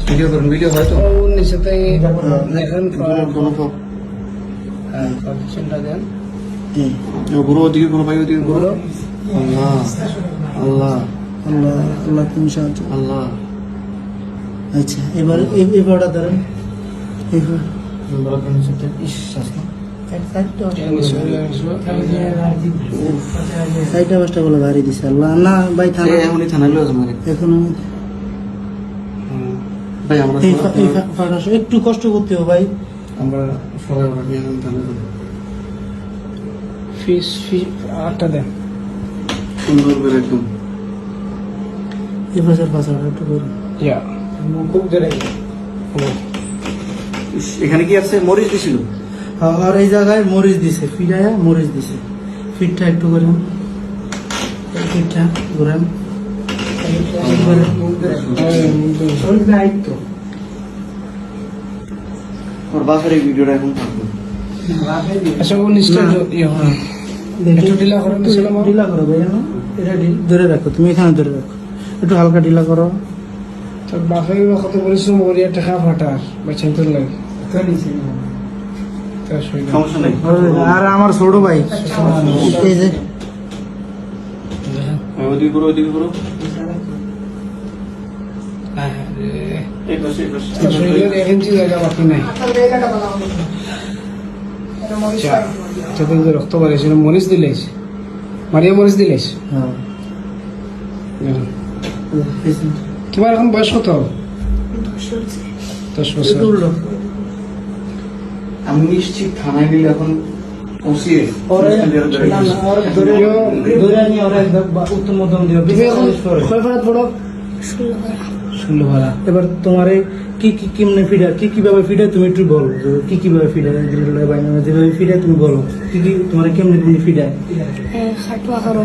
Video করুন, video হয়তো নিচেতে দেখেন চিন্তা দেন ঘুরো, ওদিকে ঘুরো ভাই, ওদিকে ঘুরো। আল্লাহ আল্লাহ আল্লাহ আল্লাহ তুমি সাহায্য। আল্লাহ। আচ্ছা এবার এবারটা ধরেন এবার সাইডটা পাঁচটা বলে বাড়ি দিছে আল্লাহ না ভাই থানা এখনই থানায় লয়ে যাবো এখন ভাই। আমরা একটু কষ্ট করতে হবে ভাই। আমরা সবাই ওরা নিয়ে থানায় যাবো। ফিস আটটা দেন সুন্দর করে একদম। এবার পাঁচটা একটু করুন। ইয়া খুব জোরে এখানে কি আছে? মরিচ দিছিল। আর এই জায়গায় মরিচ দিছে, ফিরায়া মরিচ দিছে। ফিটটা একটু করেন, ফিটটা ঘুরান। ওর বাসার এই ভিডিওটা এখন থাকবে। আচ্ছা ও নিচটা একটু ঢিলা করে নিয়েছিলাম। ঢিলা করো ভাই, এটা ধরে রাখো, তুমি এখানে ধরে রাখো, একটু হালকা ঢিলা করো। তোর বাপের কত পরিশ্রম করিয়া টাকা ফাটার বাচ্চা তোর লাগে। সমস্যা নেই। আর আমার ছোট ভাই এই যে ওদিকে করো, ওদিকে করো। এই পাশে, এই পাশে। শরীরের 1 ইঞ্চি জায়গা বাকি নাই। যে রক্ত বাড়িয়েছিল মরিচ দিলেস, মারিয়া মরিচ দিলেস। হ্যাঁ তোমার এখন বয়স কত? 10 বছর। আমি নিশ্চিত থানায় গেলে এখন পৌঁছিয়ে উত্তম মধ্যম দিও। এবার তোমার কি কি কেমনে ফিডার, কি কিভাবে ফিডার তুমি একটু বলো, কি কিভাবে ফিডার যেভাবে ফিডার তুমি বলো, কি কি তোমার কেমনে তুমি ফিডার। খাটুয়া করো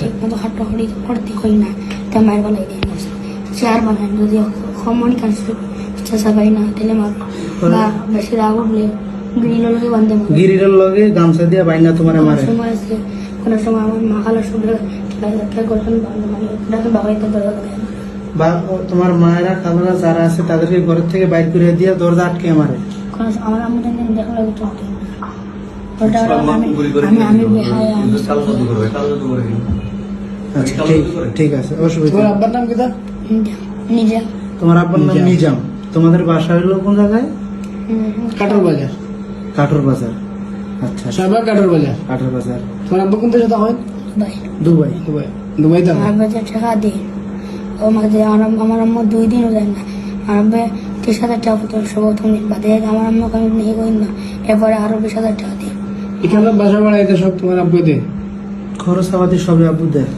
ঠিক মতো খাটুয়া করতে কই না তা মায়ের বানাই দেয় না চেয়ার বানায় যদি কমনি কাছে চেষ্টা পাই না তাহলে মার বা বেশি রাগ উঠলে গ্রিলের লগে বান্ধে মারে। গিরিরের লগে গামছা দিয়ে বাইনা তোমার মারে। সময় আছে কোনো সময় আমার মা খালার সঙ্গে গঠন বাবাইতে দরজা দেয় না। বা তোমার মায়েরা খালারা যারা আছে তাদেরকে ঘরের থেকে বাইর করে দিয়ে দরজা আটকে মারে। কোনো আমার আমি দেখা লাগে চলতে ওটা আমি বেহায় আচ্ছা ঠিক আছে, অসুবিধা তোমার নেই। আব্বার নাম কি? নিজে তোমার আব্বার নাম নিজাম। তোমাদের বাসা হলো কোন জায়গায়? কাঠর বাজার। কাঠুর বাজার। আচ্ছা সাবা কাঠর বাজার। কাঠুর বাজার। তোমার আব্বা কোন দেশে হয়? ভাই দুবাই। দুবাই। দুবাই দাও। আমার বাচ্চা টাকা দিই ও মাঝে আমার আম্মা 2 দিনও যায় না। আমার আব্বা 30,000 টাকা প্রথম প্রথম দিন বাদে আমার আম্মাকে আমি নিয়ে করি না, এরপরে আরো 20,000 টাকা দিই। এখানে বাসা ভাড়া এটা সব তোমার আব্বু দেয়। খরচ আবাদি সবে আব্বু দেয়।